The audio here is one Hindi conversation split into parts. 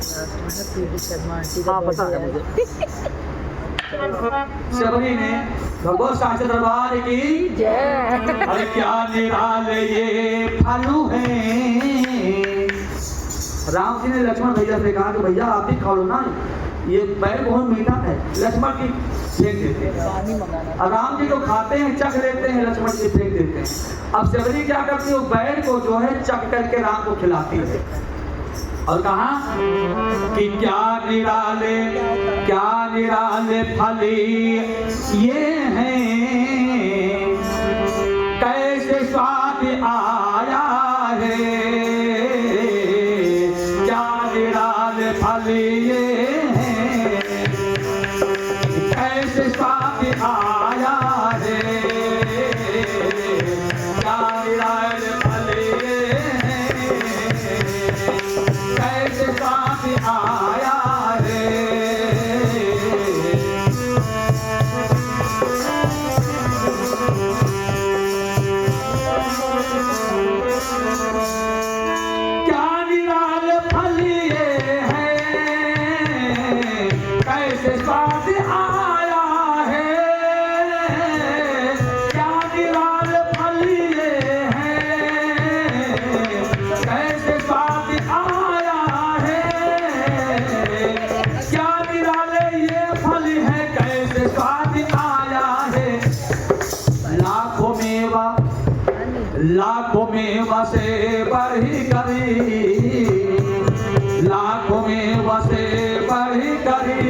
हाँ पता है मुझे। शबरी ने भगवत साचे दरबार की जय। अरे क्या निराले ये फलू हैं। राम जी ने लक्ष्मण भैया से कहा कि भैया आप भी खा लो ना, ये बैर बहुत मीठा है। लक्ष्मण की फेंक देते हैं, और राम जी तो खाते हैं, चख लेते हैं, लक्ष्मण जी फेंक देते हैं। अब शबरी क्या करती है, बैर को जो है चख करके राम को खिलाती है। और कहा कि क्या निराले फली ये हैं, कैसे स्वाद आया है। क्या निराले फली ये हैं, कैसे स्वाद आया है। क्या निराले फली ये हैं, कैसे स्वाद आया है। क्या निराले फल ये हैं, कैसे स्वाद आया है। क्या निराले फल ये हैं, कैसे स्वाद आया है। क्या निराले ये फल है, कैसे स्वाद आया है। लाखों मेवा से बढ़ी करी, लाखों मेवा से बढ़ी करी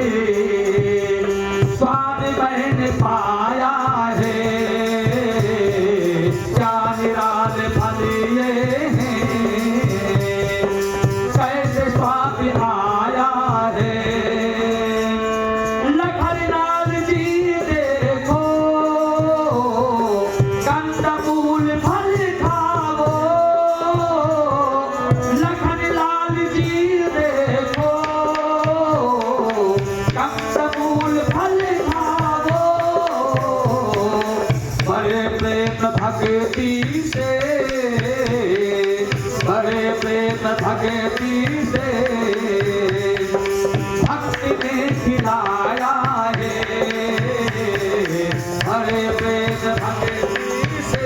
स्वाद मैंने पाया है। क्या निराले फल ये हैं, कैसे स्वाद आया है। लखनलाल जी देखो कंदमूल फल खाओ। लखनलाल जी देखो कंदमूल फल खाओ। बड़े प्रेम भक्ति से, बड़े प्रेम भक्ति से भक्ति ने खिलाया है। बड़े प्रेम भक्ति से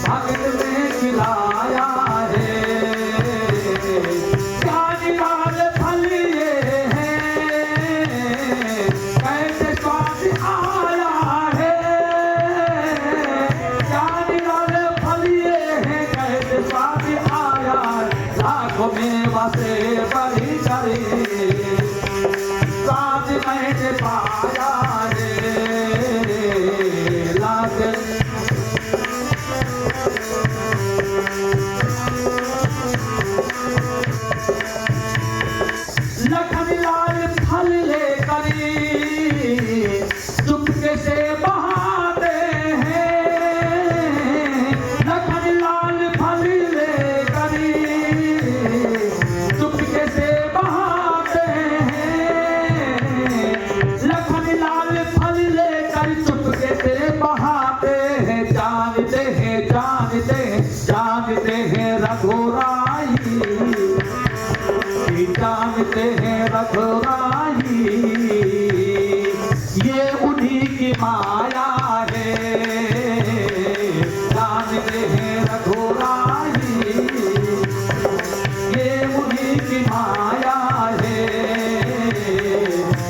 भक्त ने खिलाया है। क्या निराले फल ये हैं, कैसे स्वाद आया है। क्या निराले फल ये हैं, कैसे स्वाद आया है। लाखों मेवा से बढ़ी करी स्वाद मैंने पाया है। लखनलाल फल ले करी चुपके से बहाते हैं। लखनलाल फल ले करी चुपके से बहाते हैं। लखनलाल फल ले कर चुपके से बहाते हैं। जानते हैं जानते हैं जानते हैं रघुराई, जानते हैं रघुराई ये उन्हीं की माया है। जानते हैं रघुराई ये उन्हीं की माया है।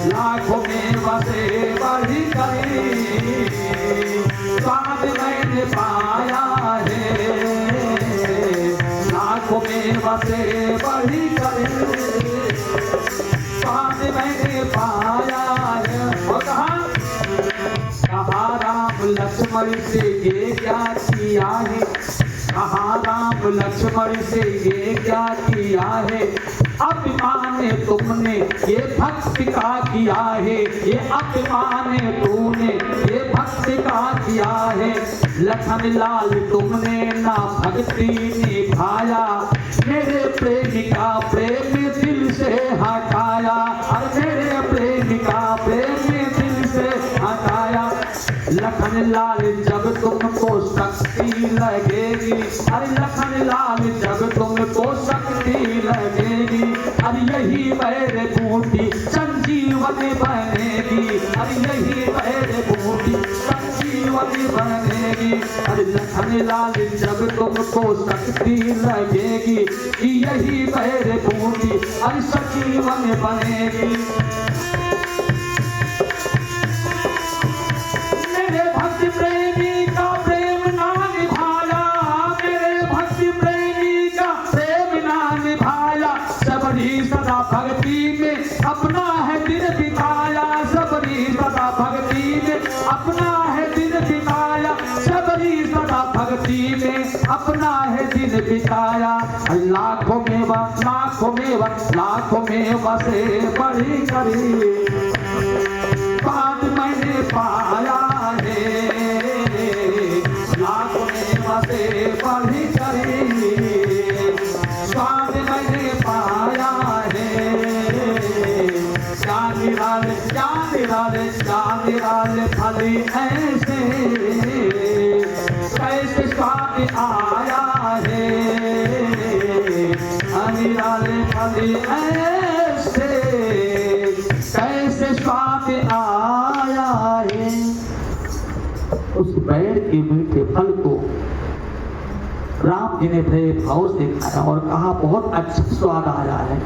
लाखों मेवा से बढ़ी करी स्वाद मैंने पाया है। लाखों मेवा से बढ़ी करी स्वाद मैंने पाया है। और कहा राम लक्ष्मण से ये क्या किया है। कहा राम लक्ष्मण से ये क्या किया है। अभिमान तुमने ये भक्ति का किया है। ये अभिमान तूने ये भक्ति का किया है। लखनलाल तुमने ना भक्ति निभाया। मेरे प्रेमिका प्रेम दिल से हटाया। और मेरे प्रेमिका प्रेम दिल से हटाया। लखनलाल जब तुमको शक्ति लगेगी। अरे लखनलाल जब तुमको शक्ति लगेगी यही बैर बूटी संजीवन बनेगी, अरे यही बैर बूटी संजीवन बनेगी। अरे लखन लाल जब तुमको शक्ति लगेगी, यही बैर बूटी अरे संजीवन बनेगी। मेरे भक्ति प्रेमी का प्रेम ना निभाया, मेरे भक्ति प्रेमी का प्रेम ना निभाया, सबरी सदा भक्ति में अपना है दिन बिताया, सबरी सदा भक्ति में अपना है दिन बिताया, सबरी सदा भक्ति में अपना है दिन बिताया। लाखों में बसे बड़ी करी बात मैंने पाया है, लाखों में बसे बड़ी करी स्वाद मैंने पाया है। चांद फली ऐसे कैसे स्वाद आया है, फली ऐसे कैसे स्वाद आया है। उस बैर के मीठे फल को राम जी ने बड़े भाव से खाया और कहा बहुत अच्छा स्वाद आया है।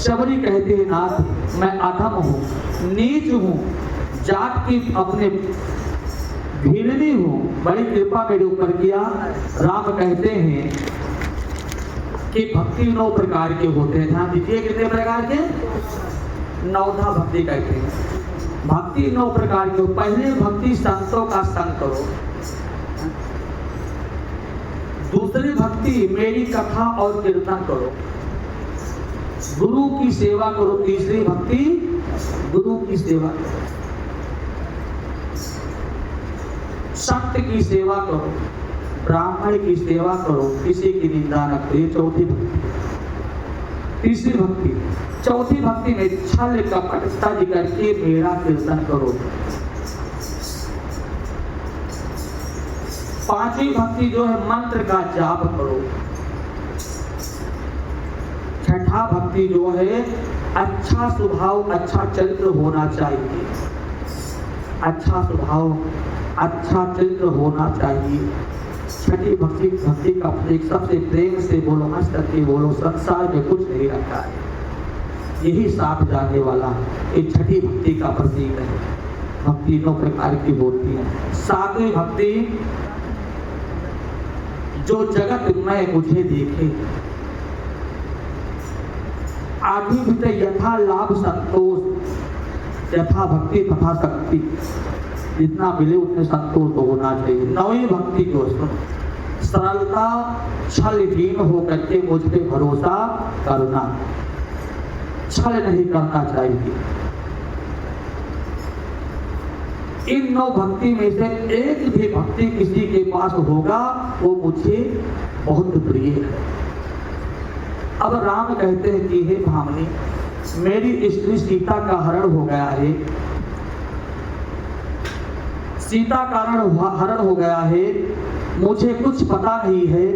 शबरी कहते हैं नाथ मैं अधम हूँ, नीच हूँ, जात की अपने भीलनी हूँ, बड़ी कृपा मेरे ऊपर किया। राम कहते हैं कि भक्ति 9 प्रकार के होते हैं। ध्यान दीजिए कितने प्रकार के? 9धा भक्ति कहते हैं। भक्ति 9 प्रकार के। पहले भक्ति संतों का संग करो, दूसरी भक्ति मेरी कथा और कीर्तन करो, गुरु की सेवा करो, तीसरी भक्ति गुरु की सेवा करो, संत की सेवा करो, ब्राह्मण की सेवा करो, किसी की निंदा न करो, चौथी भक्ति। तीसरी भक्ति, चौथी भक्ति में छल कपट तज करके मेरा कीर्तन करो। पांचवी भक्ति जो है मंत्र का जाप करो। छठा भक्ति जो है अच्छा स्वभाव अच्छा चरित्र होना चाहिए, अच्छा स्वभाव अच्छा चरित्र होना चाहिए। छठी भक्ति का एक सबसे प्रेम से बोलो, हंस करके बोलो, संसार में कुछ नहीं रखा है, यही साथ जाने वाला ये छठी भक्ति का प्रतीक है। भक्ति 9 प्रकार की होती है। सातवीं भक्ति जो जगत में मुझे देखे। आठवीं भक्ति यथा लाभ संतोष, यथा भक्ति तथा शक्ति, जितना मिले उतने संतोष होना चाहिए। 9वीं भक्ति जो सरलता छलहीन होकर के मुझ पे भरोसा करना, छल नहीं करना चाहिए। इन 9 भक्ति में से एक भी भक्ति किसी के पास होगा वो मुझे बहुत प्रिय है। अब राम कहते हैं कि हे भामिनी, मेरी स्त्री सीता का हरण हो गया है, सीता का हरण हो गया है, मुझे कुछ पता नहीं है,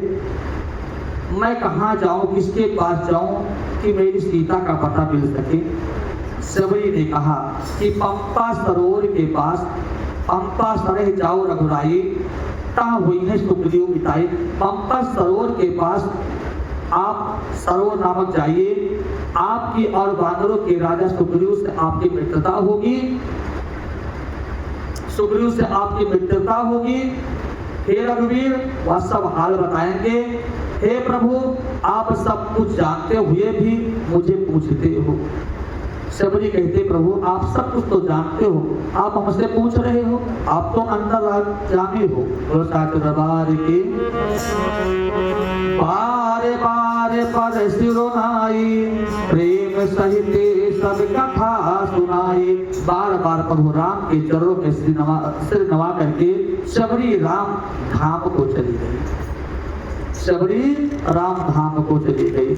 मैं कहाँ जाऊं, किसके पास जाऊं कि मेरी सीता का पता मिल सके। सबरी ने कहा कि पंपा सरोवर के पास, पंपा सरे जाओ रघुराई, ता हुई है सुग्रीव मिताई। पंपा सरोवर के पास आप सरोवर नामक जाइए, आपकी और वानरों के राजा सुग्रीव से आपकी मित्रता होगी, सुग्रीव से आपकी मित्रता होगी। हे रघुवीर वह सब हाल बताएंगे। हे प्रभु आप सब कुछ जानते हुए भी मुझे पूछते हो। सबरी कहते प्रभु आप सब कुछ तो जानते हो, आप हमसे पूछ रहे हो, आप तो अंदर जाने हो। दरबार के बारे बारे पर सिरोनाई, प्रेम सहित सब कथा सुनाई। बार बार प्रभु राम के चरणों में सिर नवा करके सबरी राम धाम को चली गई, सबरी राम धाम को चली गई।